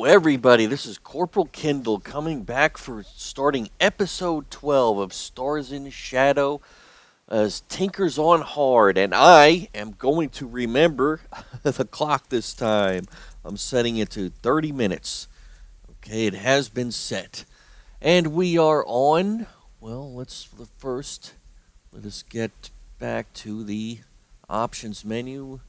everybody, this is Corporal Kindel coming back for starting episode 12 of Stars in Shadow as Tinker's on hard, and I am going to remember the clock this time. I'm setting it to 30 minutes. Okay, it has been set. And we are on, well, let us get back to the options menu.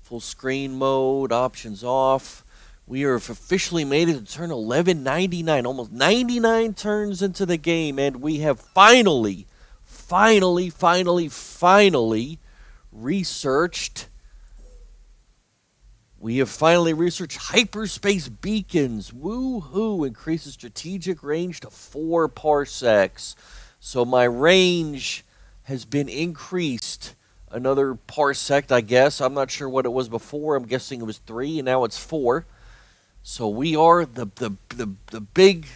Full screen mode, options off. We have officially made it to turn 1199, almost 99 turns into the game, and we have finally researched. We have finally researched hyperspace beacons. Woohoo! Increases strategic range to 4 parsecs. So my range has been increased another parsec, I guess. I'm not sure what it was before. I'm guessing it was 3, and now it's 4. So we are the big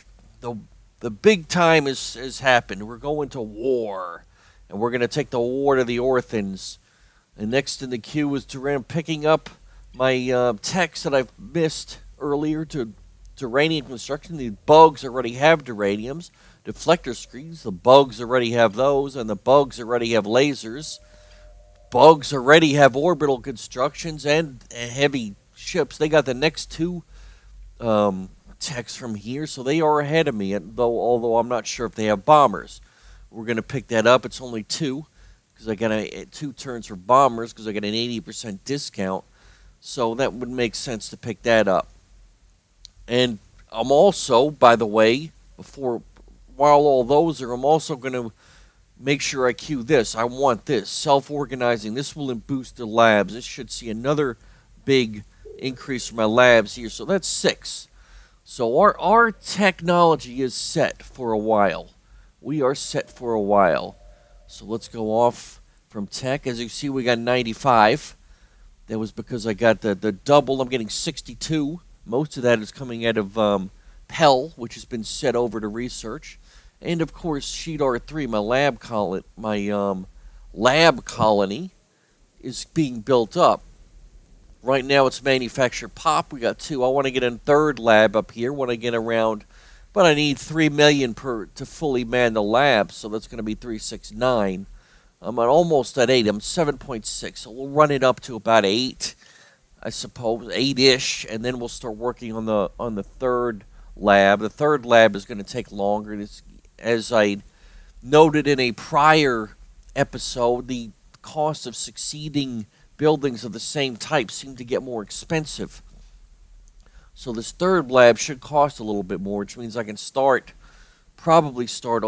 time has happened. We're going to war, and we're going to take the war to the Orphans. And next in the queue is Duran picking up my text that I've missed earlier to Duranium construction. The bugs already have Duraniums. Deflector screens, the bugs already have those, and the bugs already have lasers. Bugs already have orbital constructions and heavy ships. They got the next 2 text from here, so they are ahead of me, although I'm not sure if they have bombers. We're going to pick that up. It's only 2, because I got 2 turns for bombers, because I got an 80% discount, so that would make sense to pick that up. And I'm also, by the way, while all those are, I'm also going to make sure I queue this. I want this, self-organizing. This will boost the labs. This should see another big increase for my labs here. So that's 6. So our technology is set for a while. We are set for a while. So let's go off from tech. As you see, we got 95. That was because I got the double. I'm getting 62. Most of that is coming out of Pell, which has been set over to research. And of course, Sheet R3, my lab colony is being built up. Right now it's manufactured pop. We got 2. I want to get a 3rd lab up here. Want to get around, but I need 3 million to fully man the lab, so that's going to be 369. I'm almost at 8. I'm 7.6, so we'll run it up to about 8, I suppose, 8-ish, and then we'll start working on the 3rd lab. The 3rd lab is going to take longer. As I noted in a prior episode, the cost of succeeding buildings of the same type seem to get more expensive. So this 3rd lab should cost a little bit more, which means I can I'll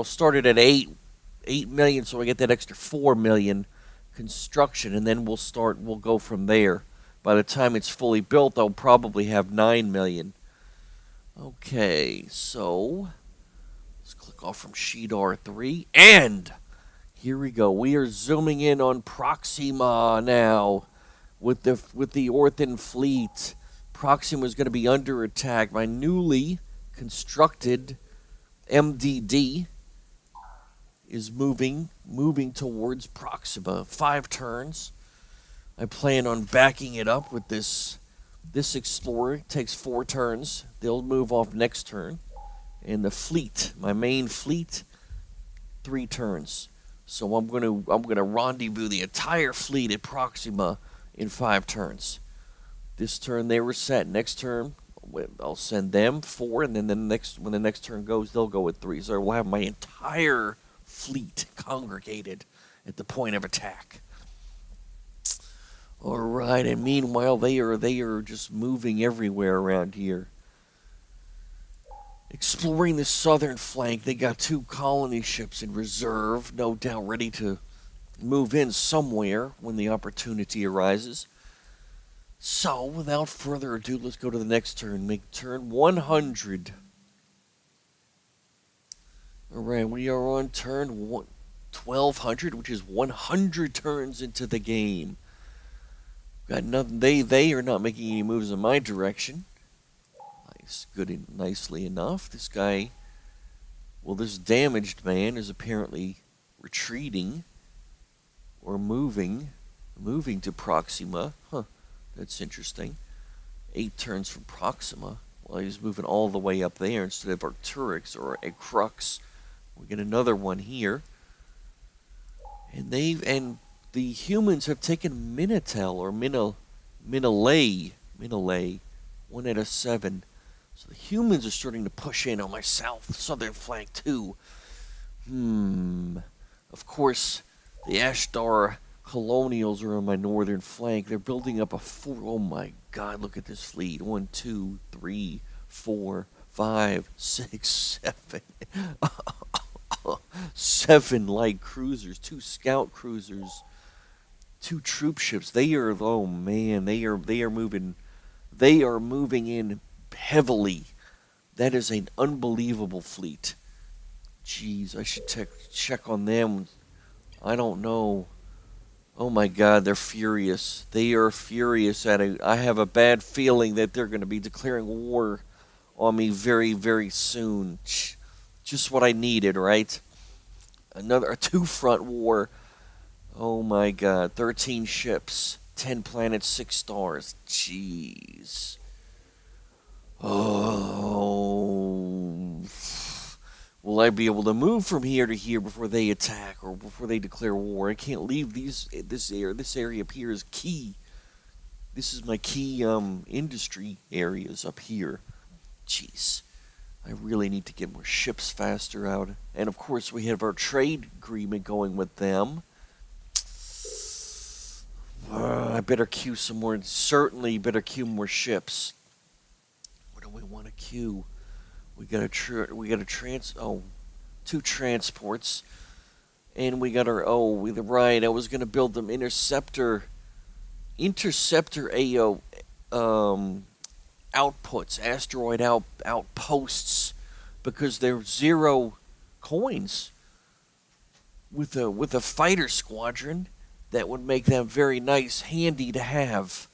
start it at 8 million, so I get that extra 4 million construction, and then we'll go from there. By the time it's fully built, I'll probably have 9 million. Okay, so let's click off from Sheet R3, and here we go. We are zooming in on Proxima now with the Orphan fleet. Proxima is going to be under attack. My newly constructed MDD is moving towards Proxima. 5 turns. I plan on backing it up with this Explorer. It takes 4 turns. They'll move off next turn. And the fleet, my main fleet, 3 turns. So I'm gonna rendezvous the entire fleet at Proxima in 5 turns. This turn they were set. Next turn I'll send them 4, and then when the next turn goes, they'll go with 3. So we'll have my entire fleet congregated at the point of attack. All right, and meanwhile they are just moving everywhere around here. Exploring the southern flank, they got 2 colony ships in reserve, no doubt ready to move in somewhere when the opportunity arises. So, without further ado, let's go to the next turn. Make turn 100. Alright, we are on turn 1200, which is 100 turns into the game. Got nothing. They are not making any moves in my direction. Nicely enough. This guy, well, this damaged man is apparently retreating or moving to Proxima. Huh, that's interesting. 8 turns from Proxima. Well, he's moving all the way up there instead of Arcturix or a Crux. We get another one here. And the humans have taken Minitel or Minalay, 1 out of 7. So the humans are starting to push in on my southern flank too. Of course, the Ashdar colonials are on my northern flank. They're building up a oh my God, look at this fleet. 1, 2, 3, 4, 5, 6, 7. 7 light cruisers, 2 scout cruisers, 2 troop ships. Oh man, they are moving in heavily. That is an unbelievable fleet. Jeez, I should check on them. I don't know. Oh my God, they're furious. They are furious at it. I have a bad feeling that they're going to be declaring war on me very, very soon. Just what I needed, right? A 2-front war. Oh my God, 13 ships, 10 planets, 6 stars. Jeez. Oh. Will I be able to move from here to here before they attack or before they declare war? I can't leave this area up here is key. This is my key industry areas up here. Jeez. I really need to get more ships faster out. And of course we have our trade agreement going with them. I better queue some more. Certainly better queue more ships. What do we want to queue? We got 2 transports, and we got our right. I was gonna build them interceptor AO outputs, asteroid outposts, because they're 0 coins. With a fighter squadron, that would make them very nice, handy to have.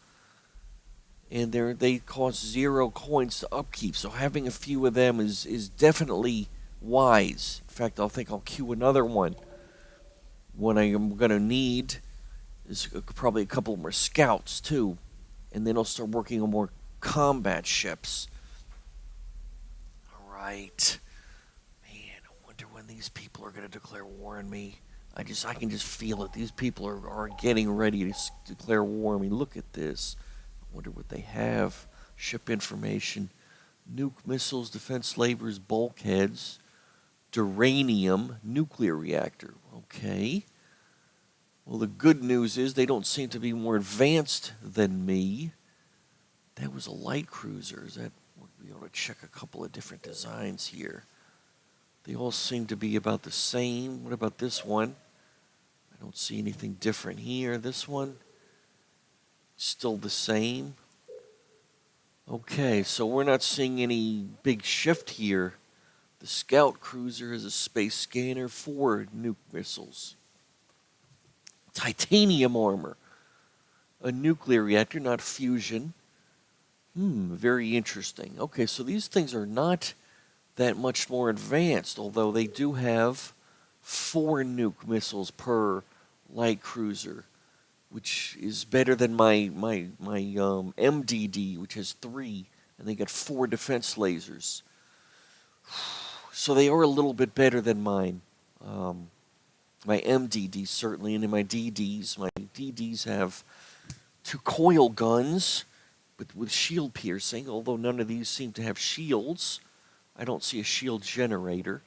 And they cost 0 coins to upkeep, so having a few of them is definitely wise. In fact, I'll queue another one. What I am going to need is probably a couple more scouts too, and then I'll start working on more combat ships. All right, man. I wonder when these people are going to declare war on me. I can just feel it. These people are getting ready to declare war on me. Look at this. Wonder what they have. Ship information. Nuke missiles, defense labors, bulkheads, duranium, nuclear reactor. Okay. Well, the good news is they don't seem to be more advanced than me. That was a light cruiser. We ought to check a couple of different designs here. They all seem to be about the same. What about this one? I don't see anything different here. This one? Still the same. Okay, so we're not seeing any big shift here. The scout cruiser is a space scanner, 4 nuke missiles. Titanium armor. A nuclear reactor, not fusion. Very interesting. Okay, so these things are not that much more advanced, although they do have 4 nuke missiles per light cruiser, which is better than my MDD, which has 3, and they got 4 defense lasers. So they are a little bit better than mine. My MDD certainly, and in my DDs have 2 coil guns, but with shield piercing. Although none of these seem to have shields, I don't see a shield generator.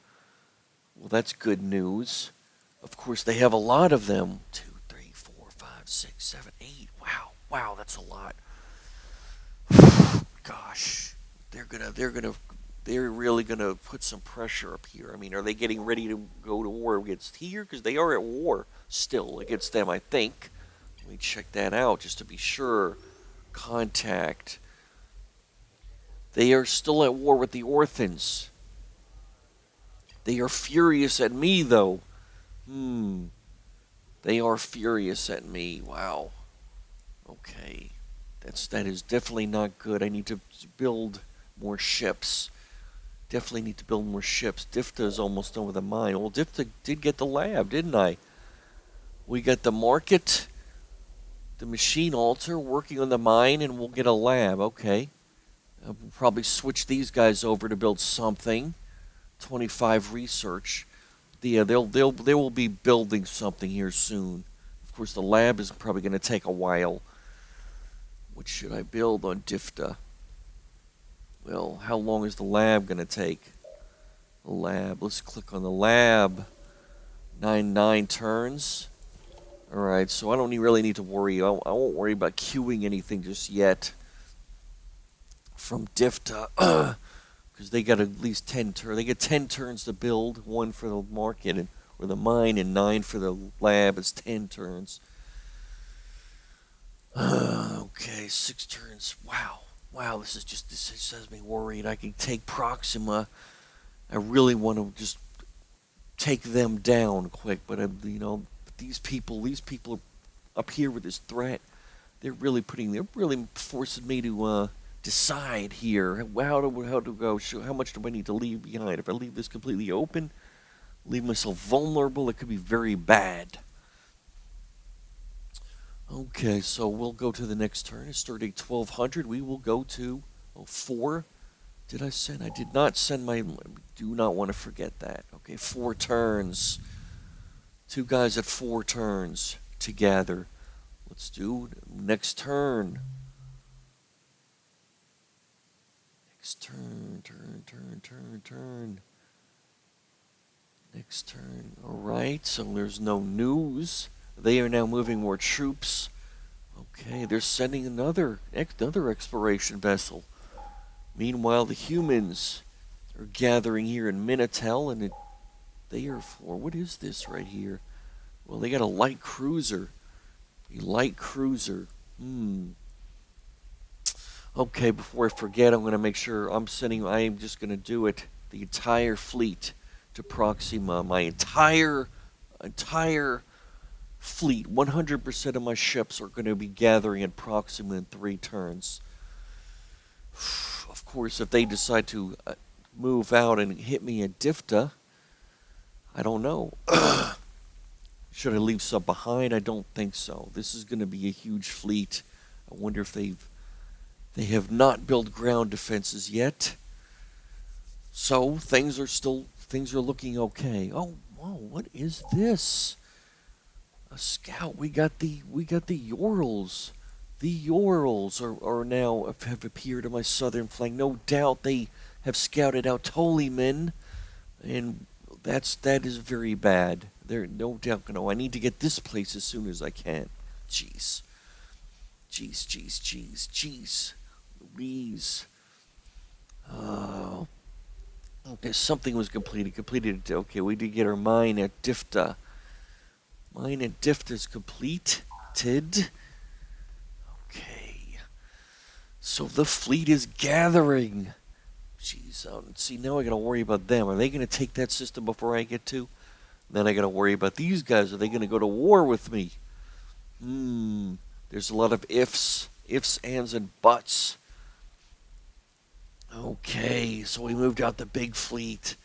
Well, that's good news. Of course, they have a lot of them. 2, 3, 4, 5, 6, 7, 8. Wow, that's a lot. Gosh, they're really gonna put some pressure up here. I mean, are they getting ready to go to war against here? Because they are at war still against them, I think. Let me check that out just to be sure. Contact. They are still at war with the Orphans. They are furious at me, though. They are furious at me. Wow. Okay. That is definitely not good. I need to build more ships. Definitely need to build more ships. DIFTA is almost done with the mine. Well, DIFTA did get the lab, didn't I? We got the market, the machine altar, working on the mine, and we'll get a lab. Okay. I'll probably switch these guys over to build something. 25 research. They will be building something here soon. Of course, the lab is probably going to take a while. What should I build on Difta? Well, how long is the lab going to take? The lab. Let's click on the lab. 9 turns. Alright, so I don't really need to worry. I won't worry about queuing anything just yet. From Difta. Because they got at least 10 turns. They get 10 turns to build. 1 for the market or the mine, and 9 for the lab. It's 10 turns. Okay, 6 turns. Wow, this just has me worried. I can take Proxima. I really want to just take them down quick, but these people are up here with this threat. They're really forcing me to decide here. How to go? How much do I need to leave behind? If I leave this completely open, leave myself vulnerable, it could be very bad. Okay, so we'll go to the next turn. It's starting 1200. We will go to 4. Did I send? I did not send my. Do not want to forget that. Okay, 4 turns. 2 guys at 4 turns together. Let's do next turn. Next turn. Next turn. All right. So there's no news. They are now moving more troops. Okay, they're sending another exploration vessel. Meanwhile, the humans are gathering here in Minitel, and they are for, what is this right here? Well, they got a light cruiser. A light cruiser. Okay, before I forget, I'm going to make sure I am just going to do it, the entire fleet to Proxima. My entire fleet, 100% of my ships are going to be gathering at Proxima in 3 turns. Of course, if they decide to move out and hit me at Difta, I don't know. Should I leave some behind? I don't think so. This is going to be a huge fleet. I wonder if they have not built ground defenses yet. So things are looking okay. Oh, whoa, what is this? A scout. We got the Urals. The Urals are now have appeared on my southern flank. No doubt they have scouted out Tolyman, and that is very bad. They're no doubt gonna. I need to get this place as soon as I can. Jeez. Louise. Oh. Okay, something was completed. Okay, we did get our mine at Difta. Mine at Difta is completed. Okay. So the fleet is gathering. Jeez, see, now I gotta worry about them. Are they gonna take that system before I get to? Then I gotta worry about these guys. Are they gonna go to war with me? There's a lot of ifs, ands, and buts. Okay, so we moved out the big fleet.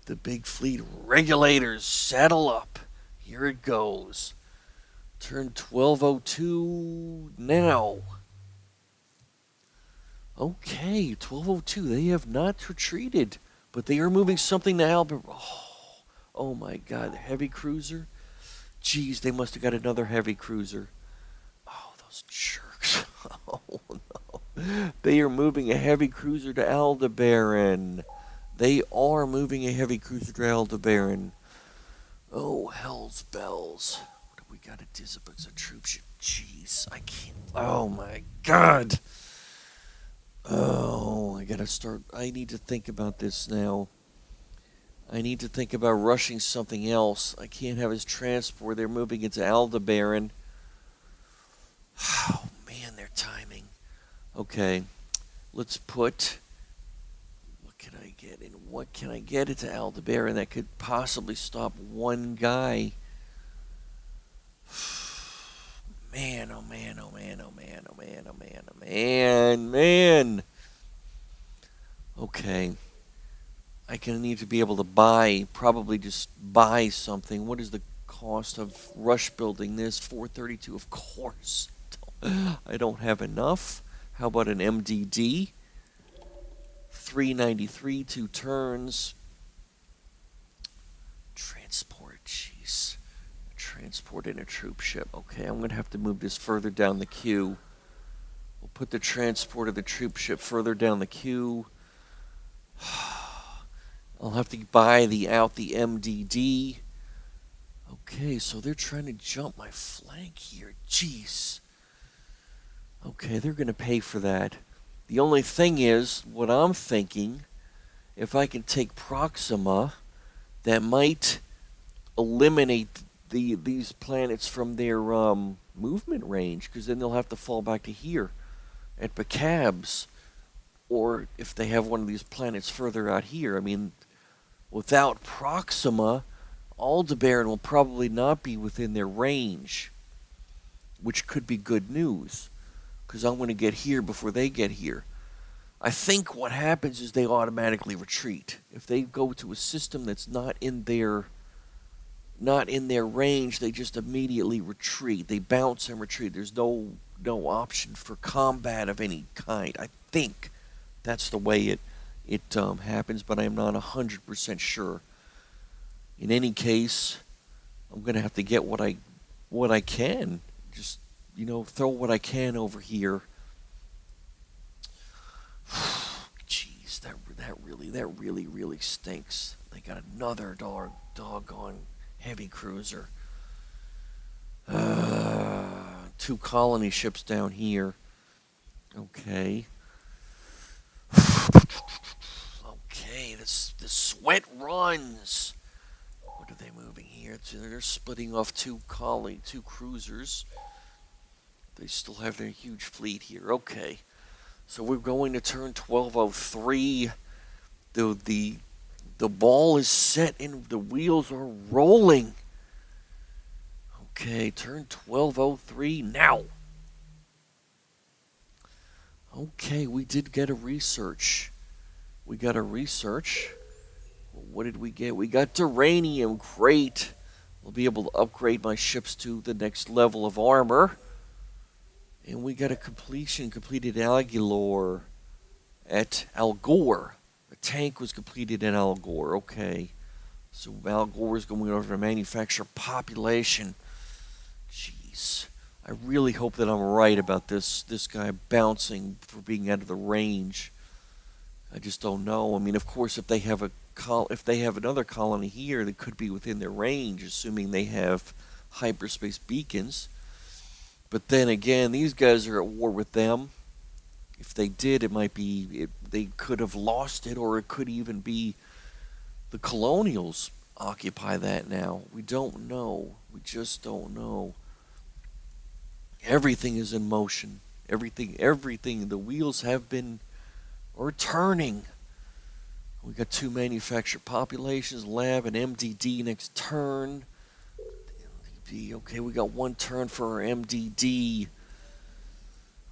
The big fleet regulators, saddle up. Here it goes. Turn 1202 now. Okay, 1202. They have not retreated, but they are moving something to Albert. Oh my God, heavy cruiser. Jeez, they must have got another heavy cruiser. Oh, those jerks. Oh no. They are moving a heavy cruiser to Aldebaran. They are moving a heavy cruiser to Aldebaran. Oh, hell's bells. What have we got at Disabux? A troopship. Jeez, I can't. Oh my God. Oh, I need to think about this now. I need to think about rushing something else. I can't have his transport. They're moving into Aldebaran. Oh, man, their timing. Okay, let's put... What can I get in? What can I get into Aldebaran that could possibly stop one guy? Man, oh man, oh man, oh man, oh man, oh man, oh man. Okay. I can need to be able to probably just buy something. What is the cost of rush building this? 432, of course. I don't have enough. How about an MDD? 393, 2 turns. Transport, jeez. Transport in a troop ship. Okay, I'm going to have to move this further down the queue. We'll put the transport of the troop ship further down the queue. I'll have to buy out the MDD. Okay, so they're trying to jump my flank here. Jeez. Okay, they're going to pay for that. The only thing is, what I'm thinking, if I can take Proxima, that might eliminate these planets from their movement range, because then they'll have to fall back to here at Bacabs, or if they have one of these planets further out here. I mean, without Proxima, Aldebaran will probably not be within their range, which could be good news, because I'm going to get here before they get here. I think what happens is they automatically retreat. If they go to a system that's not in their range, they just immediately retreat. They bounce and retreat. There's no option for combat of any kind. I think that's the way it happens, but I'm not 100% sure. In any case, I'm going to have to get what I can. Just, throw what I can over here. Jeez, that really stinks. They got another doggone heavy cruiser. 2 colony ships down here. Okay. Okay, the sweat runs. What are they moving here? They're splitting off 2 cruisers. They still have their huge fleet here. Okay. So we're going to turn 1203. The ball is set and the wheels are rolling. Okay, turn 1203 now. Okay, we did get a research. We got a research. What did we get? We got Duranium. Great. We'll be able to upgrade my ships to the next level of armor. And we got a completed Algilor at Al Gore. A tank was completed at Al Gore. Okay. So Al Gore is going over to manufacture population. Jeez. I really hope that I'm right about this guy bouncing for being out of the range. I just don't know. I mean, of course, if they have another colony here that could be within their range, assuming they have hyperspace beacons. But then again, these guys are at war with them. If they did, they could have lost it, or it could even be the Colonials occupy that now. We don't know. We just don't know. Everything is in motion. Everything. The wheels are turning. We got 2 manufactured populations, lab and MDD next turn. Okay, we got 1 turn for our MDD.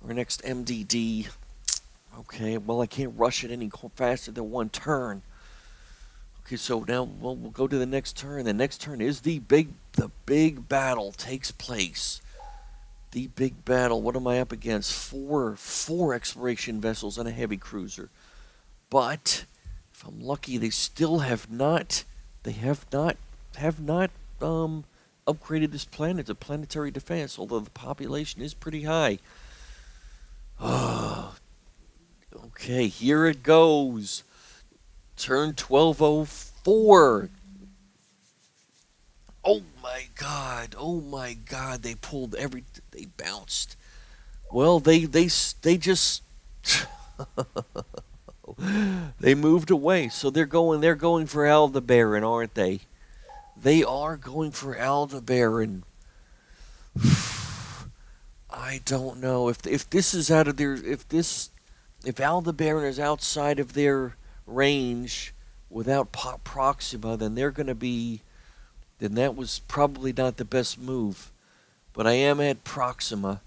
Our next MDD. Okay, well, I can't rush it any faster than 1 turn. Okay, so now we'll go to the next turn. The next turn is the big battle takes place. The big battle. What am I up against? Four exploration vessels and a heavy cruiser. But if I'm lucky, they still have not. They have not upgraded this planet to planetary defense, although the population is pretty high. Okay, here it goes. Turn 1204. Oh my god, they bounced. Well, they just they moved away. So they're going for Aldebaran, aren't they? They are going for Aldebaran. I don't know if this is out of their if Aldebaran is outside of their range without Proxima, then that was probably not the best move. But I am at Proxima.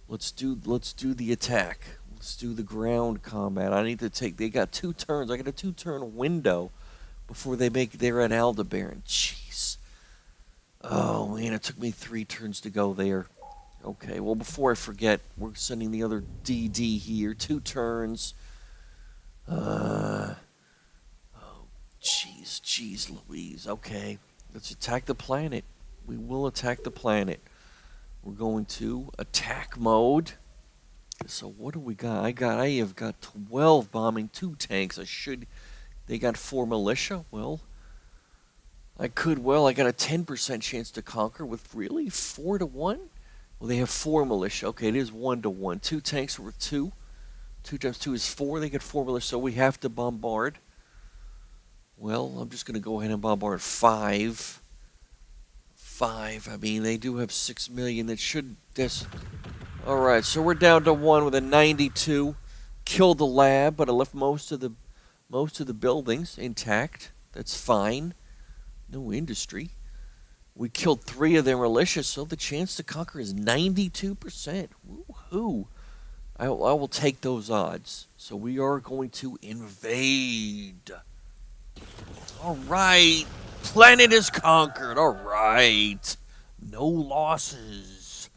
Let's do the attack. Let's do the ground combat. They got 2 turns. I got a 2-turn window before they're at Aldebaran. Jeez. Oh man, it took me 3 turns to go there. Okay, well, before I forget, we're sending the other DD here. 2 turns. Oh, jeez, Louise. Okay, let's attack the planet. We will attack the planet. We're going to attack mode. So what do we got? I have got 12 bombing, 2 tanks. They got 4 militia. Well, I got a 10% chance to conquer with really 4 to 1. Well, they have 4 militia. Okay, it is 1 to 1. 2 tanks worth 2. 2 times 2 is 4. They get 4 militia, so we have to bombard. Well, I'm just going to go ahead and bombard 5. I mean, they do have 6 million. That should... Alright, so we're down to 1 with a 92. Killed the lab, but I left most of the buildings intact. That's fine. No industry. We killed 3 of their militia, so the chance to conquer is 92%. Woohoo! I will take those odds. So we are going to invade. Alright. Planet is conquered. Alright. No losses.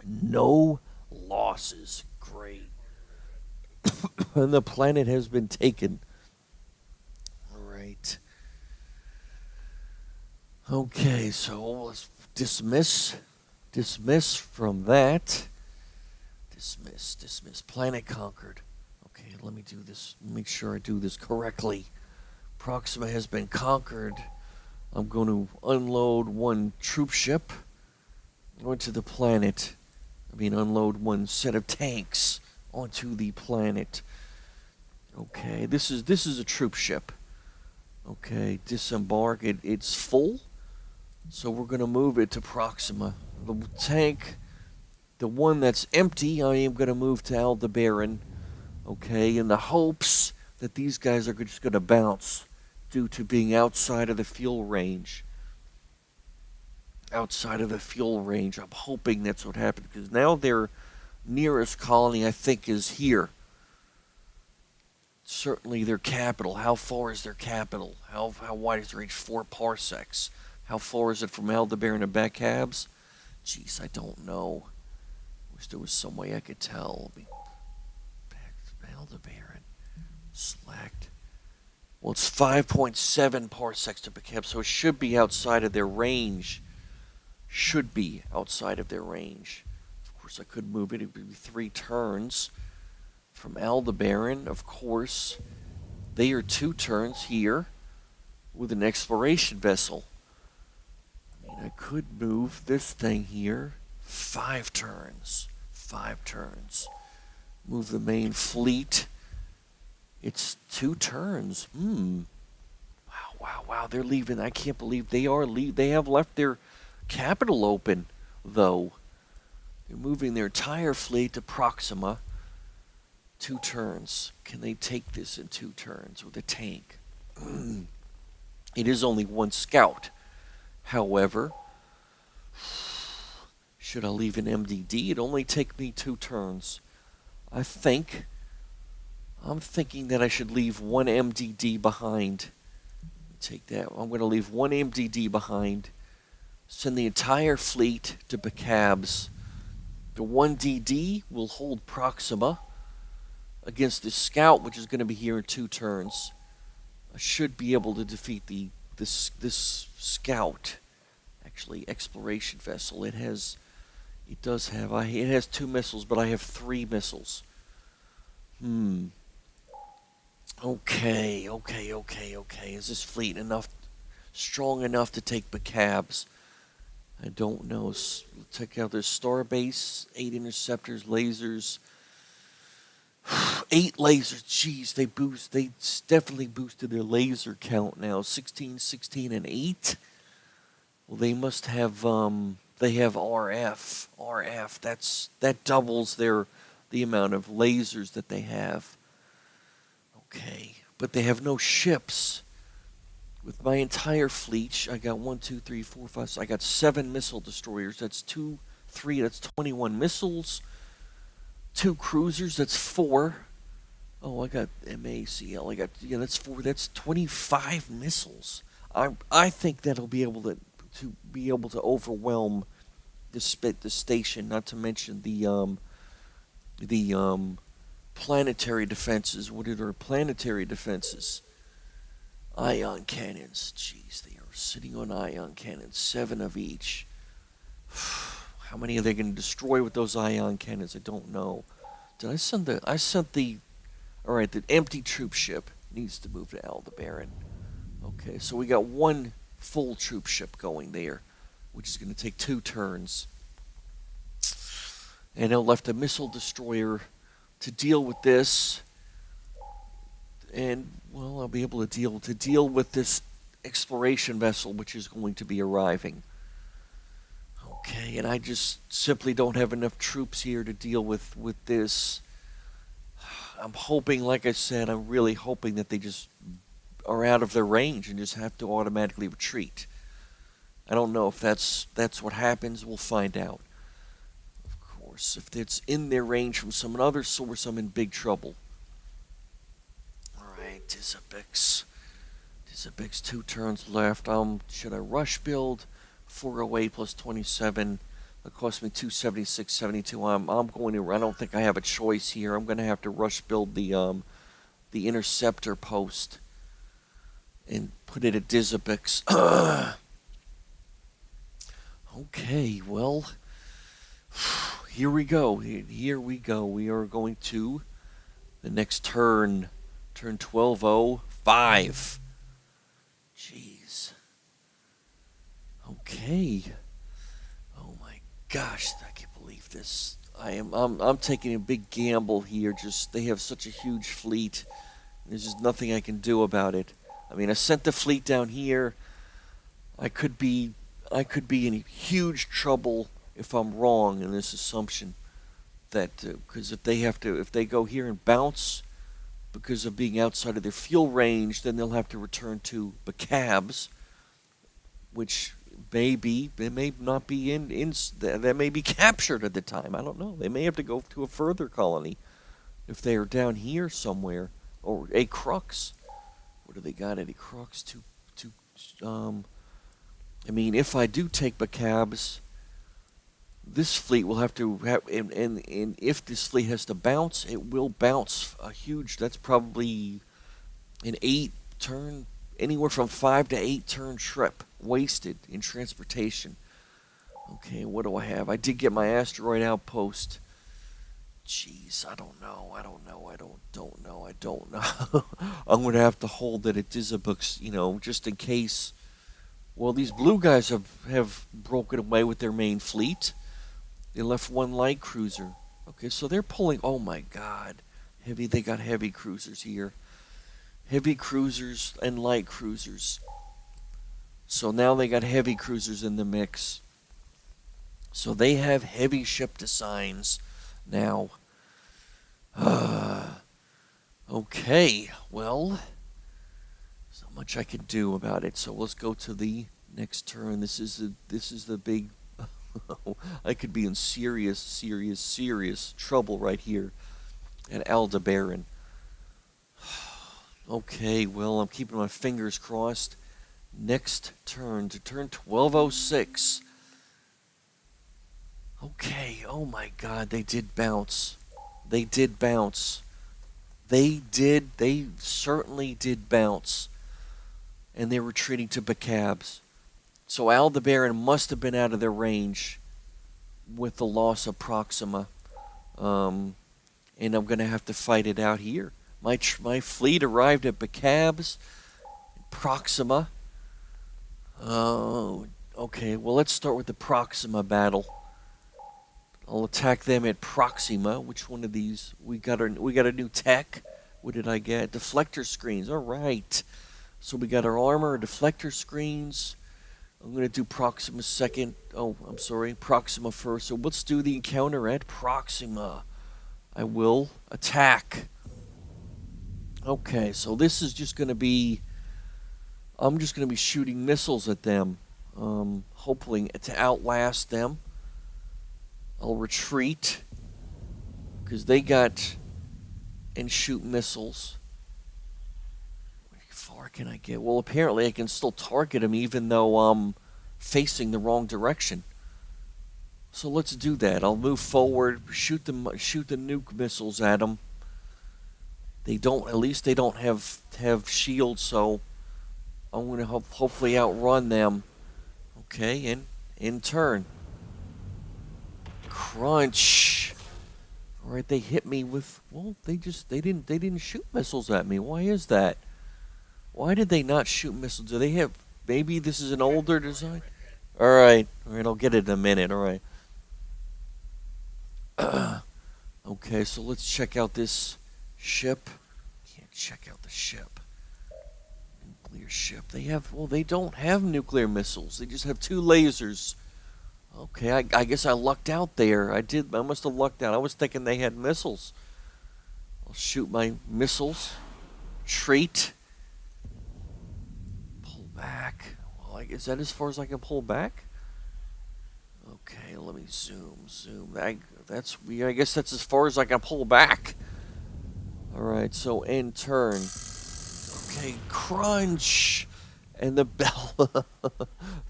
No losses. Great. And the planet has been taken. Alright. Okay, so let's dismiss from that. Dismiss. Planet conquered. Okay, let me do this. Make sure I do this correctly. Proxima has been conquered. I'm going to unload 1 troop ship onto the planet. Unload 1 set of tanks onto the planet. Okay, this is a troop ship. Okay, disembark. It's full. So we're going to move it to Proxima. The tank, the one that's empty, I am going to move to Aldebaran. Okay, in the hopes that these guys are just going to bounce due to being outside of the fuel range. Outside of the fuel range. I'm hoping that's what happened, because now their nearest colony, I think, is here. Certainly their capital. How far is their capital? How wide is the range? 4 parsecs. How far is it from Aldebaran to Backhabs? Jeez, I don't know. Wish there was some way I could tell. Back to Aldebaran. Slacked. Well, it's 5.7 parsecs to Backhabs, so it should be outside of their range. Should be outside of their range. Of course, I could move it. It would be 3 turns. From Aldebaran, of course, they are 2 turns here with an exploration vessel. I could move this thing here 5 turns. 5 turns. Move the main fleet. It's 2 turns. Wow. They're leaving. I can't believe they are leaving. They have left their capital open, though. They're moving their entire fleet to Proxima. 2 turns. Can they take this in 2 turns with a tank? It is only 1 scout. However, should I leave an MDD? It'd only take me 2 turns. I'm thinking that I should leave 1 MDD behind. Take that. I'm going to leave 1 MDD behind. Send the entire fleet to Backhabs. The 1 DD will hold Proxima against the scout, which is going to be here in 2 turns. I should be able to defeat this scout. Actually, exploration vessel. It has 2 missiles, but I have 3 missiles. Okay. Is this fleet strong enough to take Backhabs? I don't know. Check out their starbase, 8 interceptors, lasers. 8 lasers. Jeez, they definitely boosted their laser count now. 16, and 8. Well, they must have they have RF. That doubles the amount of lasers that they have. Okay, but they have no ships. With my entire fleet, I got 1, 2, 3, 4, 5. I got 7 missile destroyers. That's 2, 3. That's 21 missiles. 2 cruisers. That's 4. Oh, I got MACL. That's 4. That's 25 missiles. I think that'll be able to overwhelm the station. Not to mention the planetary defenses. What are their planetary defenses? Ion cannons. Jeez, they are sitting on ion cannons. 7 of each. How many are they going to destroy with those ion cannons? I don't know. Did I send the... Alright, the empty troop ship needs to move to Aldebaran. Okay, so we got 1 full troop ship going there, which is going to take 2 turns. And it left a missile destroyer to deal with this. And, well, I'll be able to deal with this exploration vessel, which is going to be arriving. Okay, and I just simply don't have enough troops here to deal with this. I'm hoping, like I said, I'm really hoping that they just are out of their range and just have to automatically retreat. I don't know if that's what happens. We'll find out. Of course, if it's in their range from some other source, I'm in big trouble. Alright, Disabix. 2 turns left. Should I rush build? 408 plus 27. It cost me 276.72. I'm going to. I don't think I have a choice here. I'm going to have to rush build the interceptor post and put it at Disabix. Okay, well, here we go. Here we go. We are going to the next turn. Turn 12:05. Jeez. Okay. Oh my gosh, I can't believe this. I'm taking a big gamble here. Just they have such a huge fleet. There's just nothing I can do about it. I mean, I sent the fleet down here. I could be in huge trouble if I'm wrong in this assumption that because if they go here and bounce because of being outside of their fuel range, then they'll have to return to Bacabs, which they may not be that may be captured at the time. I don't know. They may have to go to a further colony if they are down here somewhere, or a crux. What do they got at a crux? I mean, if I do take Bacabs, this fleet will have to have, and if this fleet has to bounce, it will bounce a huge. That's probably an 8-turn, anywhere from 5 to 8-turn trip wasted in transportation. Okay, what do I have? I did get my asteroid outpost. Jeez, I don't know. I don't know. I'm going to have to hold it at Disabux, just in case. Well, these blue guys have broken away with their main fleet. They left 1 light cruiser. Okay, so they're pulling. Oh my God, they got heavy cruisers here. Heavy cruisers and light cruisers. So now they got heavy cruisers in the mix. So they have heavy ship designs now. Okay, well, there's not much I can do about it. So let's go to the next turn. This is the big. I could be in serious trouble right here at Aldebaran. Okay, well, I'm keeping my fingers crossed. Next turn, to turn 12:06. Okay, oh my God, they did bounce. They certainly did bounce. And they're retreating to Bacabs. So Aldebaran must have been out of their range with the loss of Proxima. And I'm going to have to fight it out here. My fleet arrived at Bacabs, Proxima. Oh, okay, well, let's start with the Proxima battle. I'll attack them at Proxima. Which one of these? We got a new tech. What did I get? Deflector screens. All right. So we got our armor, deflector screens. I'm going to do Proxima second. Oh, I'm sorry. Proxima first. So let's do the encounter at Proxima. I will attack. Okay, so this is just going to be... I'm just going to be shooting missiles at them. Hopefully to outlast them. I'll retreat. Because they got... and shoot missiles. How far can I get? Well, apparently I can still target them even though I'm facing the wrong direction. So let's do that. I'll move forward, shoot the nuke missiles at them. At least they don't have shields, so I'm going to hopefully outrun them. Okay, and in turn. Crunch. All right, they hit me with, well, they didn't shoot missiles at me. Why is that? Why did they not shoot missiles? Do they have, maybe this is an older design? All right, I'll get it in a minute. All right. Okay, so let's check out this ship. Can't check out the ship. Nuclear ship. They don't have nuclear missiles. They just have 2 lasers. Okay, I guess I lucked out there. I must have lucked out. I was thinking they had missiles. I'll shoot my missiles. Treat. Pull back. Well, is that as far as I can pull back? Okay, let me zoom. I guess that's as far as I can pull back. Alright, so end turn. Okay, crunch! And the bell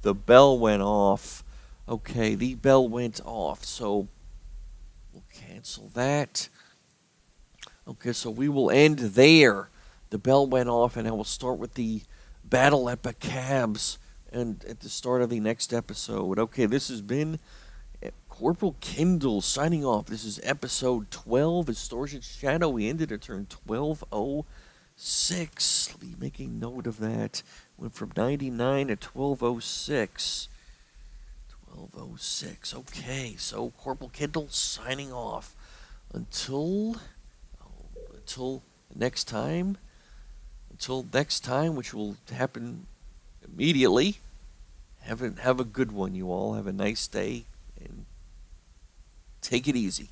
the bell went off. Okay, the bell went off, so we'll cancel that. Okay, so we will end there. The bell went off, and I will start with the battle at Bacabs and at the start of the next episode. Okay, this has been Corporal Kindel signing off. This is episode 12, Extortion Shadow. We ended at turn 1206. Let me make a note of that. Went from 99 to 1206. 1206. Okay, so Corporal Kindle signing off. Until next time. Until next time, which will happen immediately. Have a good one, you all. Have a nice day, and take it easy.